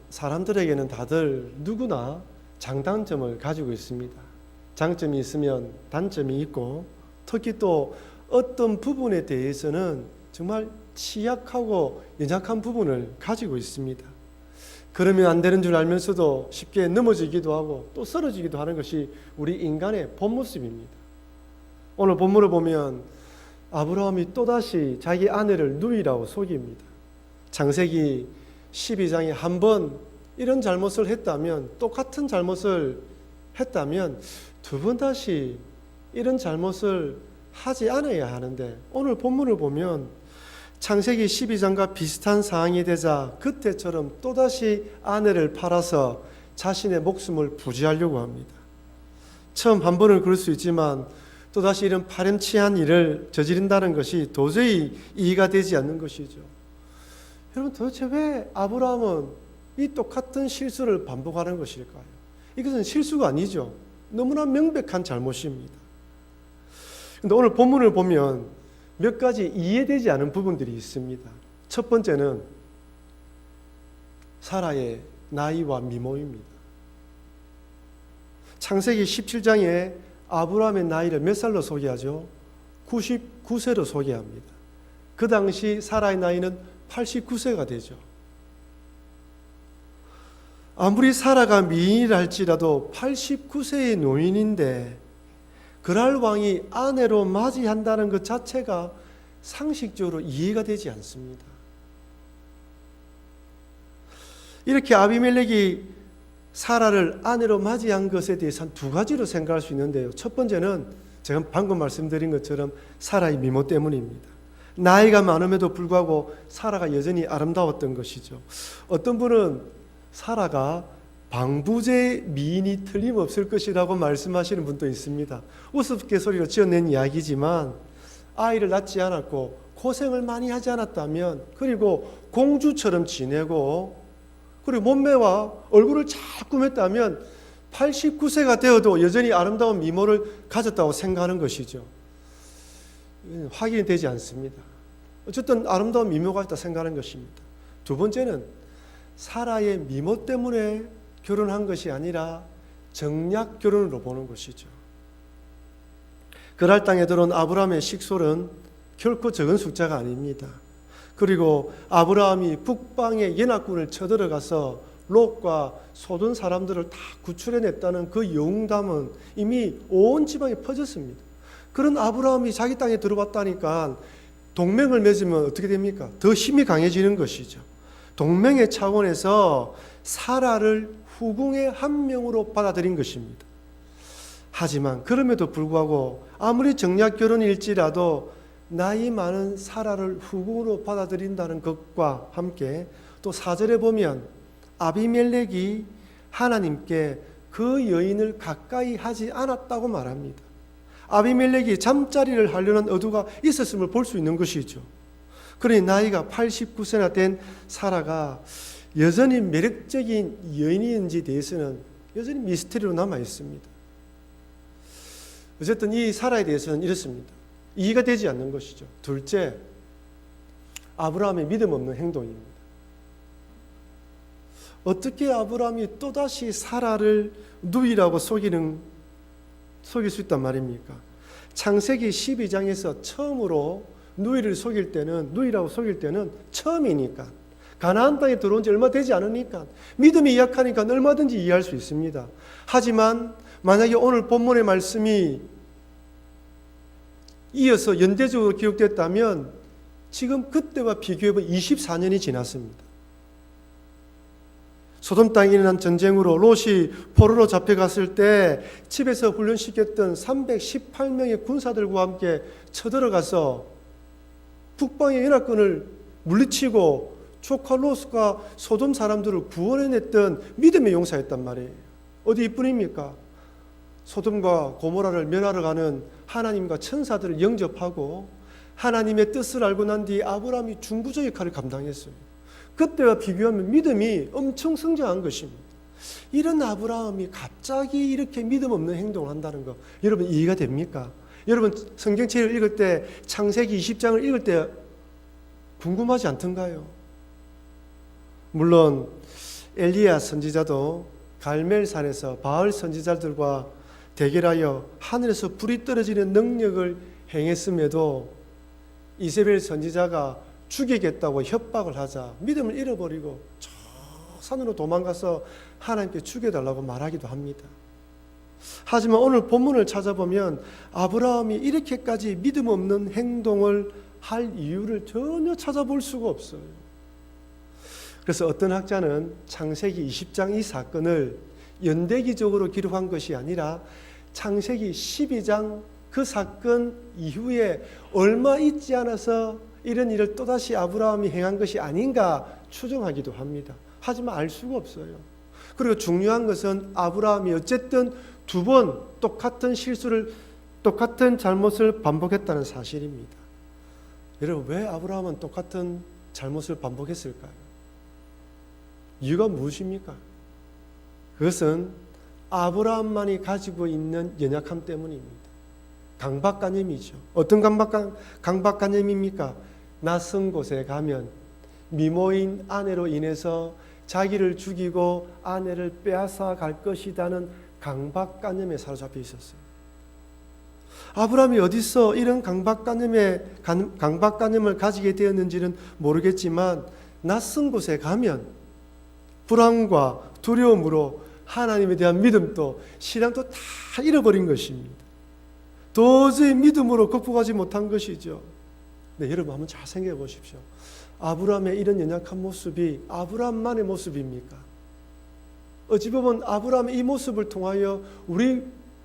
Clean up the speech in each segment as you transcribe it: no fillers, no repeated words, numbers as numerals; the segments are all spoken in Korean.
사람들에게는 다들 누구나 장단점을 가지고 있습니다. 장점이 있으면 단점이 있고, 특히 또 어떤 부분에 대해서는 정말 취약하고 연약한 부분을 가지고 있습니다. 그러면 안 되는 줄 알면서도 쉽게 넘어지기도 하고 또 쓰러지기도 하는 것이 우리 인간의 본 모습입니다. 오늘 본문을 보면 아브라함이 또다시 자기 아내를 누이라고 속입니다. 창세기 12장에 한 번 이런 잘못을 했다면, 똑같은 잘못을 했다면 두 번 다시 이런 잘못을 하지 않아야 하는데, 오늘 본문을 보면 창세기 12장과 비슷한 상황이 되자 그때처럼 또다시 아내를 팔아서 자신의 목숨을 부지하려고 합니다. 처음 한 번은 그럴 수 있지만 또다시 이런 파렴치한 일을 저지른다는 것이 도저히 이해가 되지 않는 것이죠. 여러분, 도대체 왜 아브라함은 이 똑같은 실수를 반복하는 것일까요? 이것은 실수가 아니죠. 너무나 명백한 잘못입니다. 그런데 오늘 본문을 보면 몇 가지 이해되지 않은 부분들이 있습니다. 첫 번째는 사라의 나이와 미모입니다. 창세기 17장에 아브라함의 나이를 몇 살로 소개하죠? 99세로 소개합니다. 그 당시 사라의 나이는 89세가 되죠. 아무리 사라가 미인이라 할지라도 89세의 노인인데 그랄 왕이 아내로 맞이한다는 것 자체가 상식적으로 이해가 되지 않습니다. 이렇게 아비멜렉이 사라를 아내로 맞이한 것에 대해서 한 두 가지로 생각할 수 있는데요. 첫 번째는 제가 방금 말씀드린 것처럼 사라의 미모 때문입니다. 나이가 많음에도 불구하고 사라가 여전히 아름다웠던 것이죠. 어떤 분은 사라가 방부제 미인이 틀림없을 것이라고 말씀하시는 분도 있습니다. 우스갯소리로 지어낸 이야기지만 아이를 낳지 않았고 고생을 많이 하지 않았다면, 그리고 공주처럼 지내고 그리고 몸매와 얼굴을 잘 꾸몄다면 89세가 되어도 여전히 아름다운 미모를 가졌다고 생각하는 것이죠. 확인이 되지 않습니다. 어쨌든 아름다운 미모가 있다 생각하는 것입니다. 두 번째는 사라의 미모 때문에 결혼한 것이 아니라 정략 결혼으로 보는 것이죠. 그랄 땅에 들어온 아브라함의 식솔은 결코 적은 숫자가 아닙니다. 그리고 아브라함이 북방의 연합군을 쳐들어가서 롯과 소돔 사람들을 다 구출해냈다는 그 영웅담은 이미 온 지방에 퍼졌습니다. 그런 아브라함이 자기 땅에 들어왔다니까 동맹을 맺으면 어떻게 됩니까? 더 힘이 강해지는 것이죠. 동맹의 차원에서 사라를 후궁의 한 명으로 받아들인 것입니다. 하지만 그럼에도 불구하고 아무리 정략 결혼일지라도 나이 많은 사라를 후궁으로 받아들인다는 것과 함께 또 4절에 보면 아비멜렉이 하나님께 그 여인을 가까이 하지 않았다고 말합니다. 아비멜렉이 잠자리를 하려는 의도가 있었음을 볼 수 있는 것이죠. 그러니 나이가 89세나 된 사라가 여전히 매력적인 여인인지에 대해서는 여전히 미스터리로 남아 있습니다. 어쨌든 이 사라에 대해서는 이렇습니다. 이해가 되지 않는 것이죠. 둘째, 아브라함의 믿음 없는 행동입니다. 어떻게 아브라함이 또다시 사라를 누이라고 속일 수 있단 말입니까? 창세기 12장에서 처음으로 누이라고 속일 때는 처음이니까, 가나안 땅에 들어온 지 얼마 되지 않으니까, 믿음이 약하니까 얼마든지 이해할 수 있습니다. 하지만 만약에 오늘 본문의 말씀이 이어서 연대적으로 기록됐다면 지금 그때와 비교해보면 24년이 지났습니다. 소돔 땅에 일어난 전쟁으로 롯이 포로로 잡혀갔을 때 집에서 훈련시켰던 318명의 군사들과 함께 쳐들어가서 북방의 연합군을 물리치고 조카 롯과 소돔 사람들을 구원해냈던 믿음의 용사였단 말이에요. 어디 이뿐입니까? 소돔과 고모라를 멸하러 가는 하나님과 천사들을 영접하고 하나님의 뜻을 알고 난 뒤에 아브라함이 중보자 역할을 감당했어요. 그때와 비교하면 믿음이 엄청 성장한 것입니다. 이런 아브라함이 갑자기 이렇게 믿음 없는 행동을 한다는 거, 여러분 이해가 됩니까? 여러분 성경책을 읽을 때, 창세기 20장을 읽을 때 궁금하지 않던가요? 물론 엘리야 선지자도 갈멜산에서 바알 선지자들과 대결하여 하늘에서 불이 떨어지는 능력을 행했음에도 이세벨 선지자가 죽이겠다고 협박을 하자 믿음을 잃어버리고 저 산으로 도망가서 하나님께 죽여달라고 말하기도 합니다. 하지만 오늘 본문을 찾아보면 아브라함이 이렇게까지 믿음 없는 행동을 할 이유를 전혀 찾아볼 수가 없어요. 그래서 어떤 학자는 창세기 20장 이 사건을 연대기적으로 기록한 것이 아니라 창세기 12장 그 사건 이후에 얼마 있지 않아서 이런 일을 또다시 아브라함이 행한 것이 아닌가 추정하기도 합니다. 하지만 알 수가 없어요. 그리고 중요한 것은 아브라함이 어쨌든 2번 똑같은 잘못을 반복했다는 사실입니다. 여러분, 왜 아브라함은 똑같은 잘못을 반복했을까요? 이유가 무엇입니까? 그것은 아브라함만이 가지고 있는 연약함 때문입니다. 강박관념이죠. 어떤 강박관념입니까? 낯선 곳에 가면 미모인 아내로 인해서 자기를 죽이고 아내를 빼앗아 갈 것이라는 강박관념에 사로잡혀 있었어요. 아브라함이 어디서 이런 강박관념을 가지게 되었는지는 모르겠지만 낯선 곳에 가면 불안과 두려움으로 하나님에 대한 믿음도 신앙도 다 잃어버린 것입니다. 도저히 믿음으로 극복하지 못한 것이죠. 네, 여러분 한번 잘 생각해 보십시오. 아브라함의 이런 연약한 모습이 아브라함만의 모습입니까? 어찌 보면 아브라함의 이 모습을 통하여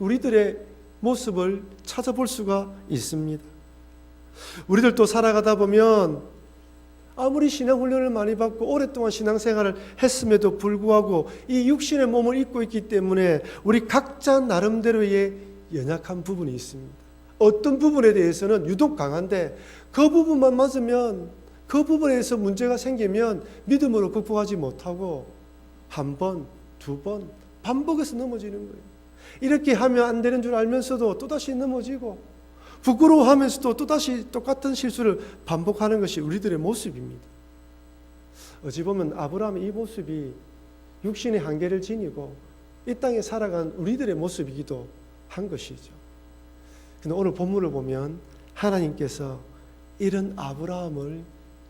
우리들의 모습을 찾아볼 수가 있습니다. 우리들도 살아가다 보면 아무리 신앙훈련을 많이 받고 오랫동안 신앙생활을 했음에도 불구하고 이 육신의 몸을 입고 있기 때문에 우리 각자 나름대로의 연약한 부분이 있습니다. 어떤 부분에 대해서는 유독 강한데 그 부분만 맞으면 그 부분에서 문제가 생기면 믿음으로 극복하지 못하고 한 번, 2번 반복해서 넘어지는 거예요. 이렇게 하면 안 되는 줄 알면서도 또다시 넘어지고 부끄러워하면서도 또다시 똑같은 실수를 반복하는 것이 우리들의 모습입니다. 어찌 보면 아브라함의 이 모습이 육신의 한계를 지니고 이 땅에 살아간 우리들의 모습이기도 한 것이죠. 근데 오늘 본문을 보면 하나님께서 이런 아브라함을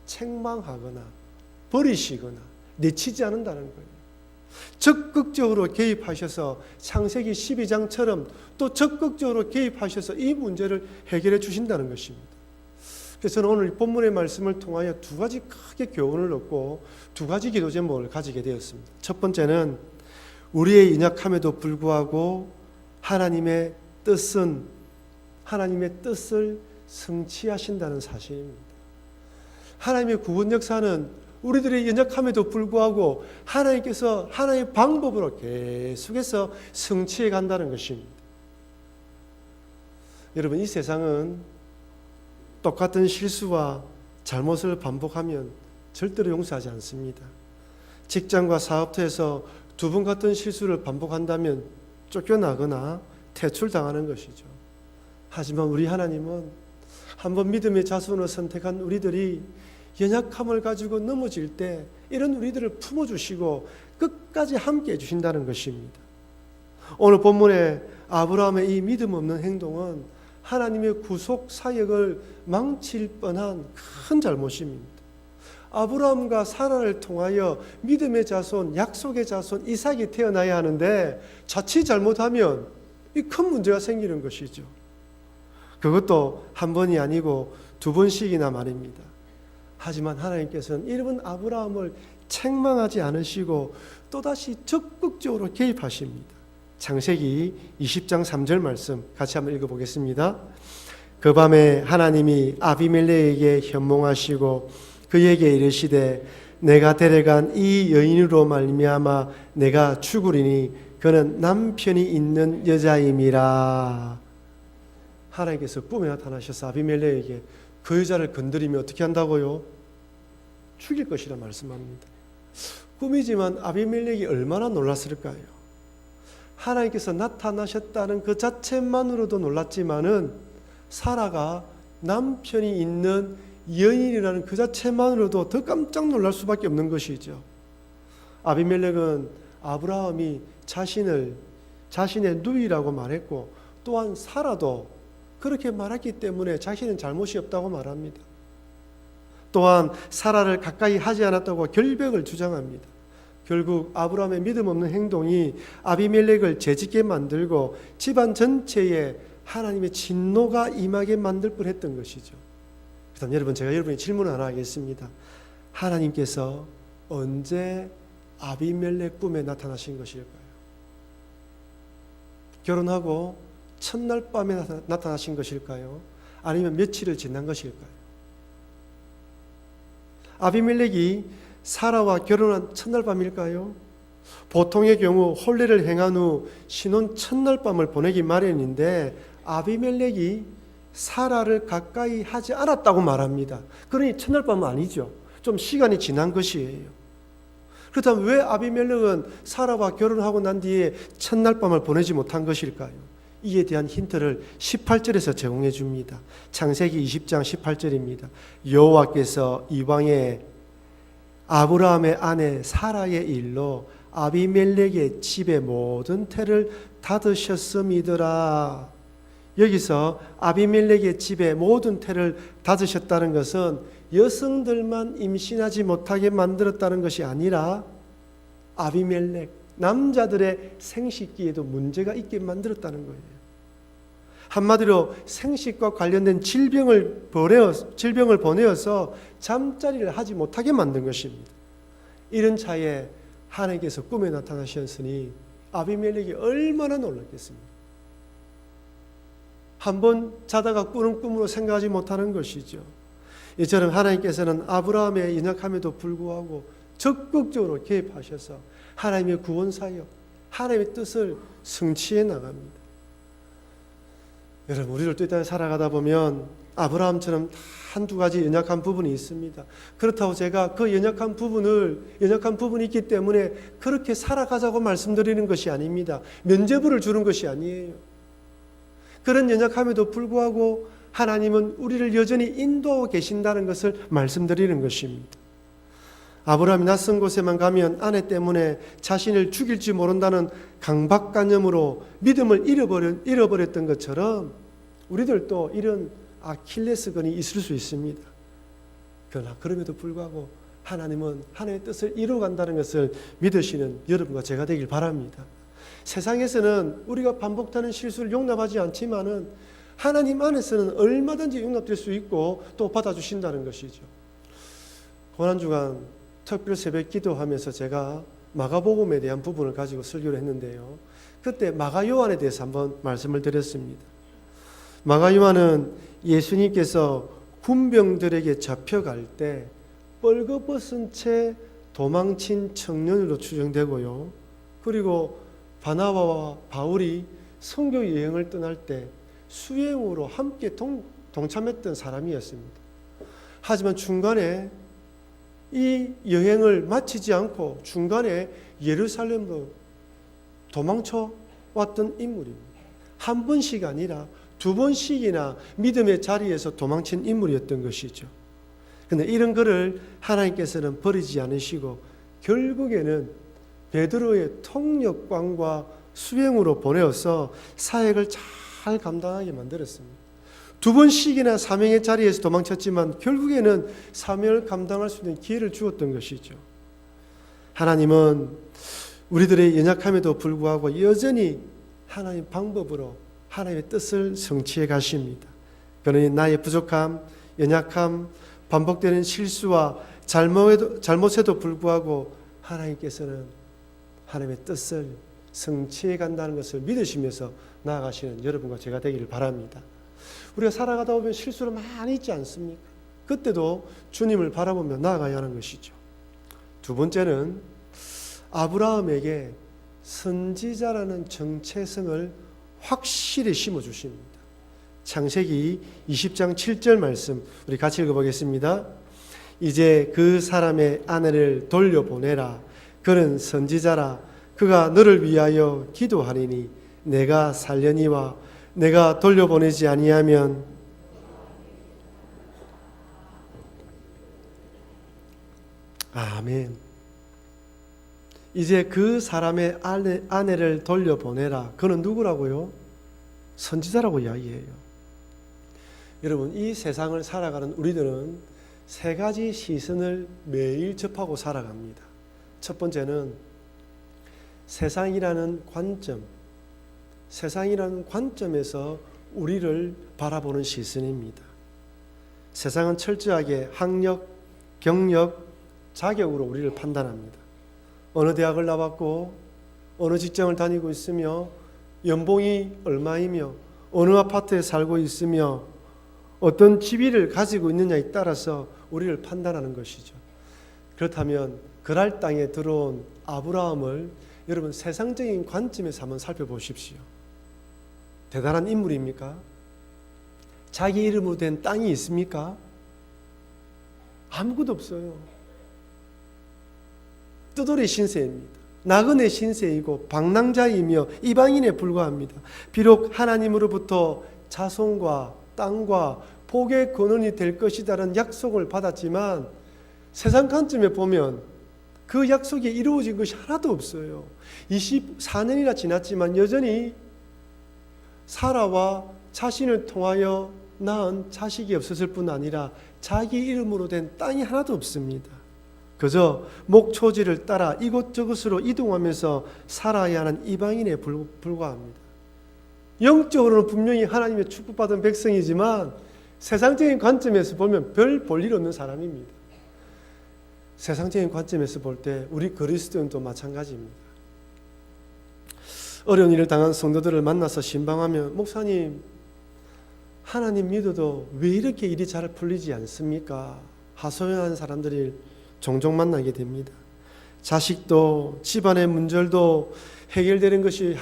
책망하거나 버리시거나 내치지 않는다는 거예요. 적극적으로 개입하셔서 창세기 12장처럼 또 적극적으로 개입하셔서 이 문제를 해결해 주신다는 것입니다. 그래서 저는 오늘 본문의 말씀을 통하여 2가지 크게 교훈을 얻고 2가지 기도 제목을 가지게 되었습니다. 첫 번째는 우리의 연약함에도 불구하고 하나님의 뜻을 성취하신다는 사실입니다. 하나님의 구원 역사는 우리들의 연약함에도 불구하고 하나님께서 하나님의 방법으로 계속해서 성취해 간다는 것입니다. 여러분, 이 세상은 똑같은 실수와 잘못을 반복하면 절대로 용서하지 않습니다. 직장과 사업터에서 2번 같은 실수를 반복한다면 쫓겨나거나 퇴출당하는 것이죠. 하지만 우리 하나님은 한번 믿음의 자손을 선택한 우리들이 연약함을 가지고 넘어질 때 이런 우리들을 품어주시고 끝까지 함께 해주신다는 것입니다. 오늘 본문에 아브라함의 이 믿음 없는 행동은 하나님의 구속 사역을 망칠 뻔한 큰 잘못입니다. 아브라함과 사라를 통하여 믿음의 자손, 약속의 자손 이삭이 태어나야 하는데 자칫 잘못하면 이 큰 문제가 생기는 것이죠. 그것도 한 번이 아니고 2번씩이나 말입니다. 하지만 하나님께서는 이런 아브라함을 책망하지 않으시고 또다시 적극적으로 개입하십니다. 창세기 20장 3절 말씀 같이 한번 읽어보겠습니다. 그 밤에 하나님이 아비멜렉에게 현몽하시고 그에게 이르시되 내가 데려간 이 여인으로 말미암아 내가 죽으리니 그는 남편이 있는 여자임이라. 하나님께서 꿈에 나타나셔서 아비멜렉에게 그 여자를 건드리면 어떻게 한다고요? 죽일 것이라 말씀합니다. 꿈이지만 아비멜렉이 얼마나 놀랐을까요? 하나님께서 나타나셨다는 그 자체만으로도 놀랐지만은 사라가 남편이 있는 여인이라는 그 자체만으로도 더 깜짝 놀랄 수밖에 없는 것이죠. 아비멜렉은 아브라함이 자신의 누이라고 말했고, 또한 사라도 그렇게 말했기 때문에 자신은 잘못이 없다고 말합니다. 또한 사라를 가까이 하지 않았다고 결백을 주장합니다. 결국 아브라함의 믿음 없는 행동이 아비멜렉을 죄짓게 만들고 집안 전체에 하나님의 진노가 임하게 만들 뻔했던 것이죠. 그래서 여러분, 제가 여러분이 질문을 하나 하겠습니다. 하나님께서 언제 아비멜렉 꿈에 나타나신 것일까요? 결혼하고 첫날 밤에 나타나신 것일까요? 아니면 며칠을 지난 것일까요? 아비멜렉이 사라와 결혼한 첫날 밤일까요? 보통의 경우 혼례를 행한 후 신혼 첫날 밤을 보내기 마련인데 아비멜렉이 사라를 가까이 하지 않았다고 말합니다. 그러니 첫날 밤은 아니죠. 좀 시간이 지난 것이에요. 그렇다면 왜 아비멜렉은 사라와 결혼하고 난 뒤에 첫날 밤을 보내지 못한 것일까요? 이에 대한 힌트를 18절에서 제공해 줍니다. 창세기 20장 18절입니다. 여호와께서 이방에 아브라함의 아내 사라의 일로 아비멜렉의 집의 모든 태를 닫으셨음이더라. 여기서 아비멜렉의 집의 모든 태를 닫으셨다는 것은 여성들만 임신하지 못하게 만들었다는 것이 아니라 아비멜렉, 남자들의 생식기에도 문제가 있게 만들었다는 거예요. 한마디로 생식과 관련된 질병을 보내어서 잠자리를 하지 못하게 만든 것입니다. 이런 차에 하나님께서 꿈에 나타나셨으니 아비멜렉이 얼마나 놀랐겠습니까? 한번 자다가 꾸는 꿈으로 생각하지 못하는 것이죠. 이처럼 하나님께서는 아브라함의 연약함에도 불구하고 적극적으로 개입하셔서 하나님의 구원 사역, 하나님의 뜻을 성취해 나갑니다. 여러분, 우리들도 이 땅에 살아가다 보면 아브라함처럼 한두 가지 연약한 부분이 있습니다. 그렇다고 제가 그 연약한 부분이 있기 때문에 그렇게 살아가자고 말씀드리는 것이 아닙니다. 면죄부를 주는 것이 아니에요. 그런 연약함에도 불구하고 하나님은 우리를 여전히 인도하고 계신다는 것을 말씀드리는 것입니다. 아브라함이 낯선 곳에만 가면 아내 때문에 자신을 죽일지 모른다는 강박관념으로 믿음을 잃어버렸던 것처럼 우리들도 이런 아킬레스건이 있을 수 있습니다. 그러나 그럼에도 불구하고 하나님은 하나님의 뜻을 이루어간다는 것을 믿으시는 여러분과 제가 되길 바랍니다. 세상에서는 우리가 반복하는 실수를 용납하지 않지만은 하나님 안에서는 얼마든지 용납될 수 있고 또 받아주신다는 것이죠. 고난주간 특별 새벽 기도하면서 제가 마가복음에 대한 부분을 가지고 설교를 했는데요. 그때 마가 요한에 대해서 한번 말씀을 드렸습니다. 마가 요한은 예수님께서 군병들에게 잡혀갈 때 뻘거벗은 채 도망친 청년으로 추정되고요. 그리고 바나바와 바울이 선교 여행을 떠날 때 수행으로 함께 동참했던 사람이었습니다. 하지만 중간에 이 여행을 마치지 않고 중간에 예루살렘으로 도망쳐 왔던 인물입니다. 한 번씩 아니라 두 번씩이나 믿음의 자리에서 도망친 인물이었던 것이죠. 그런데 이런 그를 하나님께서는 버리지 않으시고 결국에는 베드로의 통역관과 수행으로 보내어서 사역을 잘 감당하게 만들었습니다. 두 번씩이나 사명의 자리에서 도망쳤지만 결국에는 사명을 감당할 수 있는 기회를 주었던 것이죠. 하나님은 우리들의 연약함에도 불구하고 여전히 하나님의 방법으로 하나님의 뜻을 성취해 가십니다. 그러니 나의 부족함, 연약함, 반복되는 실수와 잘못에도 불구하고 하나님께서는 하나님의 뜻을 성취해 간다는 것을 믿으시면서 나아가시는 여러분과 제가 되기를 바랍니다. 우리가 살아가다 보면 실수를 많이 있지 않습니까? 그때도 주님을 바라보며 나아가야 하는 것이죠. 두 번째는 아브라함에게 선지자라는 정체성을 확실히 심어주십니다. 창세기 20장 7절 말씀 우리 같이 읽어보겠습니다. 이제 그 사람의 아내를 돌려보내라. 그는 선지자라. 그가 너를 위하여 기도하리니 내가 살려니와 내가 돌려보내지 아니하면 아멘. 이제 그 사람의 아내를 돌려보내라. 그는 누구라고요? 선지자라고 이야기해요. 여러분, 이 세상을 살아가는 우리들은 세 가지 시선을 매일 접하고 살아갑니다. 첫 번째는 세상이라는 관점에서 우리를 바라보는 시선입니다. 세상은 철저하게 학력, 경력, 자격으로 우리를 판단합니다. 어느 대학을 나왔고 어느 직장을 다니고 있으며 연봉이 얼마이며 어느 아파트에 살고 있으며 어떤 지위를 가지고 있느냐에 따라서 우리를 판단하는 것이죠. 그렇다면 그랄 땅에 들어온 아브라함을 여러분 세상적인 관점에서 한번 살펴보십시오. 대단한 인물입니까? 자기 이름으로 된 땅이 있습니까? 아무것도 없어요. 뜨돌이 신세입니다. 나그네 신세이고 방랑자이며 이방인에 불과합니다. 비록 하나님으로부터 자손과 땅과 복의 근원이 될 것이라는 약속을 받았지만 세상 관점에 보면 그 약속이 이루어진 것이 하나도 없어요. 24년이나 지났지만 여전히 사라와 자신을 통하여 낳은 자식이 없었을 뿐 아니라 자기 이름으로 된 땅이 하나도 없습니다. 그저 목초지를 따라 이곳저곳으로 이동하면서 살아야 하는 이방인에 불과합니다. 영적으로는 분명히 하나님의 축복받은 백성이지만 세상적인 관점에서 보면 별 볼 일 없는 사람입니다. 세상적인 관점에서 볼 때 우리 그리스도인도 마찬가지입니다. 어려운 일을 당한 성도들을 만나서 신방하면 목사님, 하나님 믿어도 왜 이렇게 일이 잘 풀리지 않습니까? 하소연하는 사람들이 종종 만나게 됩니다. 자식도 집안의 문제도 해결되는 것이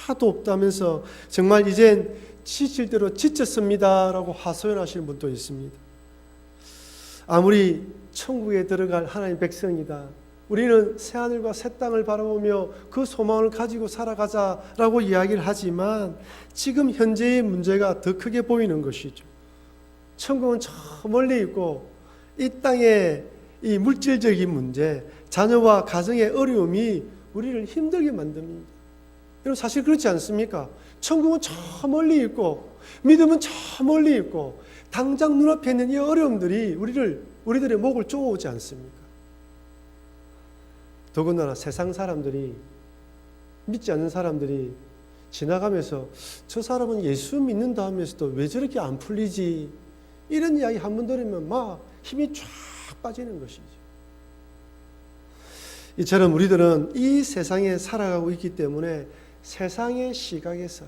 하나도 없다면서 정말 이젠 지칠 대로 지쳤습니다 라고 하소연하시는 분도 있습니다. 아무리 천국에 들어갈 하나님의 백성이다, 우리는 새하늘과 새 땅을 바라보며 그 소망을 가지고 살아가자라고 이야기를 하지만 지금 현재의 문제가 더 크게 보이는 것이죠. 천국은 저 멀리 있고 이 땅의 이 물질적인 문제, 자녀와 가정의 어려움이 우리를 힘들게 만듭니다. 여러분 사실 그렇지 않습니까? 천국은 저 멀리 있고 믿음은 저 멀리 있고 당장 눈앞에 있는 이 어려움들이 우리들의 목을 쪼아오지 않습니까? 더군다나 세상 사람들이, 믿지 않는 사람들이 지나가면서 저 사람은 예수 믿는다 하면서도 왜 저렇게 안 풀리지? 이런 이야기 한 번 들으면 막 힘이 쫙 빠지는 것이죠. 이처럼 우리들은 이 세상에 살아가고 있기 때문에 세상의 시각에서,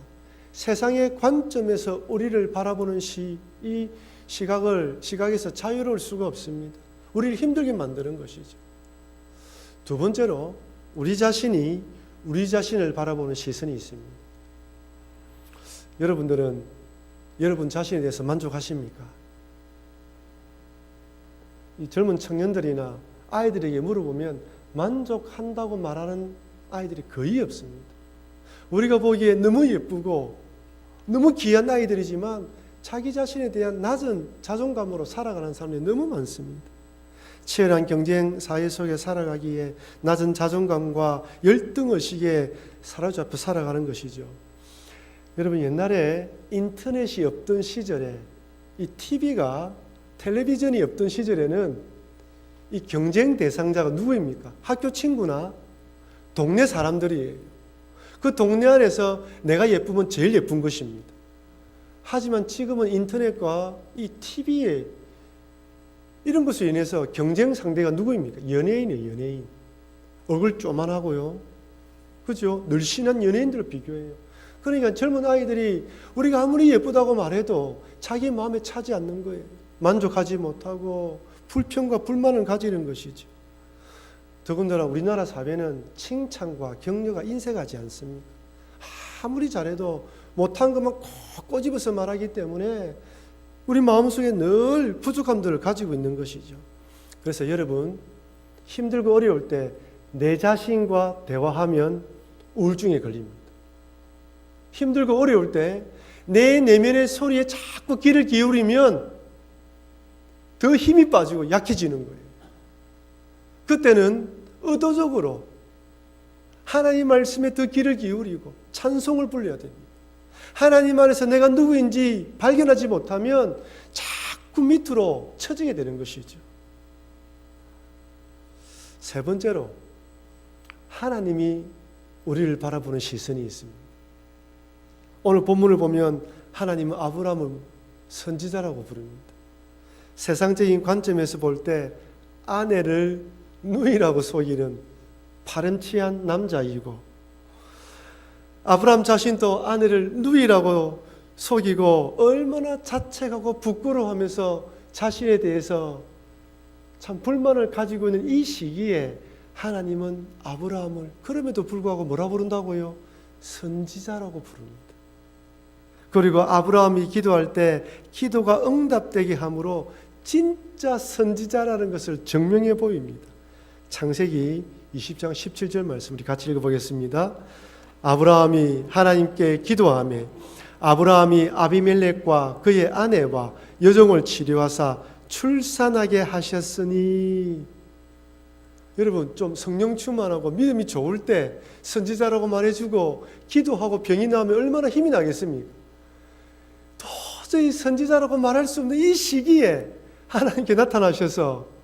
세상의 관점에서 우리를 바라보는 이 시각에서 자유로울 수가 없습니다. 우리를 힘들게 만드는 것이죠. 두 번째로 우리 자신이 우리 자신을 바라보는 시선이 있습니다. 여러분들은 여러분 자신에 대해서 만족하십니까? 이 젊은 청년들이나 아이들에게 물어보면 만족한다고 말하는 아이들이 거의 없습니다. 우리가 보기에 너무 예쁘고 너무 귀한 아이들이지만 자기 자신에 대한 낮은 자존감으로 살아가는 사람들이 너무 많습니다. 치열한 경쟁 사회 속에 살아가기에 낮은 자존감과 열등의식에 사로잡혀 살아가는 것이죠. 여러분 옛날에 인터넷이 없던 시절에 이 텔레비전이 없던 시절에는 이 경쟁 대상자가 누구입니까? 학교 친구나 동네 사람들이에요. 그 동네 안에서 내가 예쁘면 제일 예쁜 것입니다. 하지만 지금은 인터넷과 이 TV에 이런 것으로 인해서 경쟁 상대가 누구입니까? 연예인이에요, 연예인. 얼굴 쪼만하고요. 그죠? 늘씬한 연예인들을 비교해요. 그러니까 젊은 아이들이 우리가 아무리 예쁘다고 말해도 자기 마음에 차지 않는 거예요. 만족하지 못하고 불평과 불만을 가지는 것이죠. 더군다나 우리나라 사회는 칭찬과 격려가 인색하지 않습니다. 아무리 잘해도 못한 것만 콕 꼬집어서 말하기 때문에 우리 마음속에 늘 부족함들을 가지고 있는 것이죠. 그래서 여러분 힘들고 어려울 때 내 자신과 대화하면 우울증에 걸립니다. 힘들고 어려울 때 내 내면의 소리에 자꾸 귀를 기울이면 더 힘이 빠지고 약해지는 거예요. 그때는 의도적으로 하나님 말씀에 더 귀를 기울이고 찬송을 불러야 됩니다. 하나님 안에서 내가 누구인지 발견하지 못하면 자꾸 밑으로 처지게 되는 것이죠. 세 번째로 하나님이 우리를 바라보는 시선이 있습니다. 오늘 본문을 보면 하나님은 아브라함을 선지자라고 부릅니다. 세상적인 관점에서 볼 때 아내를 누이라고 속이는 파렴치한 남자이고, 아브라함 자신도 아내를 누이라고 속이고 얼마나 자책하고 부끄러워하면서 자신에 대해서 참 불만을 가지고 있는 이 시기에 하나님은 아브라함을 그럼에도 불구하고 뭐라 부른다고요? 선지자라고 부릅니다. 그리고 아브라함이 기도할 때 기도가 응답되게 함으로 진짜 선지자라는 것을 증명해 보입니다. 창세기 20장 17절 말씀 우리 같이 읽어보겠습니다. 아브라함이 하나님께 기도하며 아브라함이 아비멜렉과 그의 아내와 여종을 치료하사 출산하게 하셨으니. 여러분, 좀 성령 충만하고 믿음이 좋을 때 선지자라고 말해주고 기도하고 병이 나면 얼마나 힘이 나겠습니까? 도저히 선지자라고 말할 수 없는 이 시기에 하나님께 나타나셔서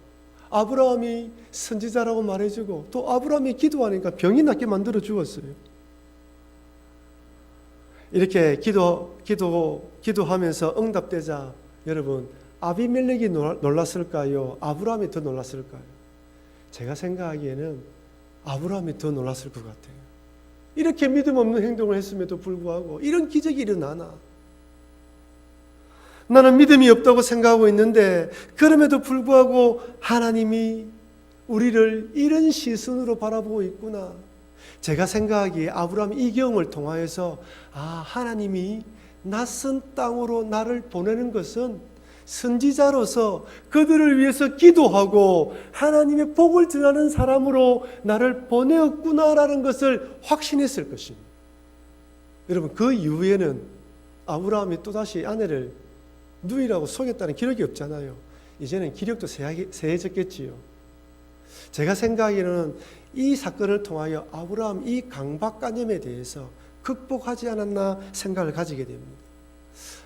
아브라함이 선지자라고 말해주고 또 아브라함이 기도하니까 병이 낫게 만들어 주었어요. 이렇게 기도하면서 응답되자 여러분, 아비멜렉이 놀랐을까요? 아브라함이 더 놀랐을까요? 제가 생각하기에는 아브라함이 더 놀랐을 것 같아요. 이렇게 믿음 없는 행동을 했음에도 불구하고 이런 기적이 일어나나? 나는 믿음이 없다고 생각하고 있는데 그럼에도 불구하고 하나님이 우리를 이런 시선으로 바라보고 있구나. 제가 생각하기에 아브라함이 이 경험을 통하여서 하나님이 낯선 땅으로 나를 보내는 것은 선지자로서 그들을 위해서 기도하고 하나님의 복을 전하는 사람으로 나를 보내었구나라는 것을 확신했을 것입니다. 여러분, 그 이후에는 아브라함이 또다시 아내를 누이라고 속였다는 기록이 없잖아요. 이제는 기록도 세해졌겠지요. 제가 생각하기에는 이 사건을 통하여 아브라함 이 강박관념에 대해서 극복하지 않았나 생각을 가지게 됩니다.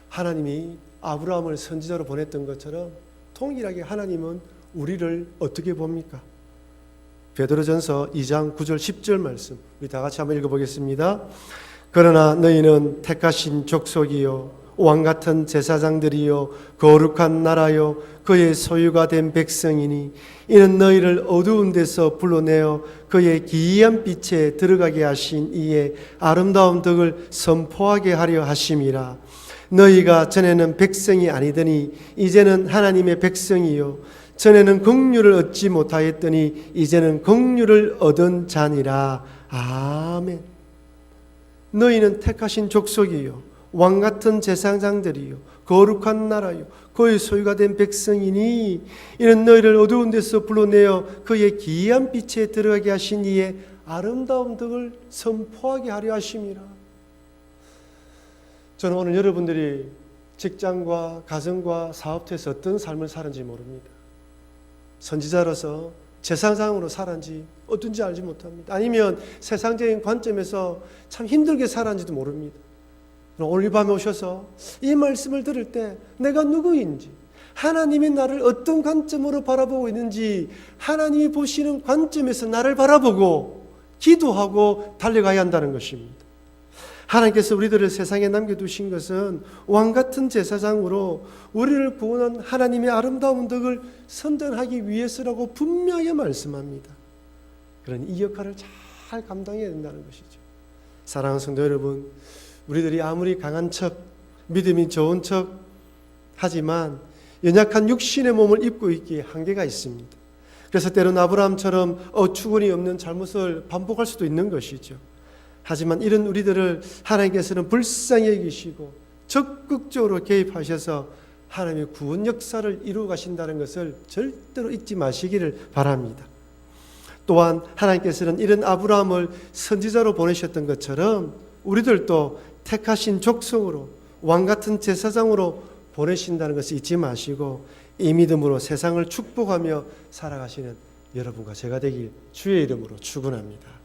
하나님이 아브라함을 선지자로 보냈던 것처럼 동일하게 하나님은 우리를 어떻게 봅니까? 베드로전서 2장 9절 10절 말씀 우리 다 같이 한번 읽어보겠습니다. 그러나 너희는 택하신 족속이요 왕같은 제사장들이요 거룩한 나라요 그의 소유가 된 백성이니 이는 너희를 어두운 데서 불러내어 그의 기이한 빛에 들어가게 하신 이의 아름다운 덕을 선포하게 하려 하심이라. 너희가 전에는 백성이 아니더니 이제는 하나님의 백성이요 전에는 긍휼을 얻지 못하였더니 이제는 긍휼을 얻은 자니라. 아멘. 너희는 택하신 족속이요 왕같은 제사장들이요 거룩한 나라요 그의 소유가 된 백성이니 이는 너희를 어두운 데서 불러내어 그의 기이한 빛에 들어가게 하신 이의 아름다운 덕을 선포하게 하려 하심이라. 저는 오늘 여러분들이 직장과 가정과 사업터에서 어떤 삶을 사는지 모릅니다. 선지자로서 제사장으로 살았는지 어떤지 알지 못합니다. 아니면 세상적인 관점에서 참 힘들게 살았는지도 모릅니다. 오늘 이 밤에 오셔서 이 말씀을 들을 때 내가 누구인지, 하나님이 나를 어떤 관점으로 바라보고 있는지 하나님이 보시는 관점에서 나를 바라보고 기도하고 달려가야 한다는 것입니다. 하나님께서 우리들을 세상에 남겨두신 것은 왕같은 제사장으로 우리를 구원한 하나님의 아름다운 덕을 선전하기 위해서라고 분명하게 말씀합니다. 그러니 이 역할을 잘 감당해야 된다는 것이죠. 사랑하는 성도 여러분, 우리들이 아무리 강한 척, 믿음이 좋은 척 하지만 연약한 육신의 몸을 입고 있기에 한계가 있습니다. 그래서 때로는 아브라함처럼 어처구니 없는 잘못을 반복할 수도 있는 것이죠. 하지만 이런 우리들을 하나님께서는 불쌍히 여기시고 적극적으로 개입하셔서 하나님의 구원 역사를 이루어 가신다는 것을 절대로 잊지 마시기를 바랍니다. 또한 하나님께서는 이런 아브라함을 선지자로 보내셨던 것처럼 우리들도 택하신 족속으로 왕같은 제사장으로 보내신다는 것을 잊지 마시고 이 믿음으로 세상을 축복하며 살아가시는 여러분과 제가 되길 주의 이름으로 축원합니다.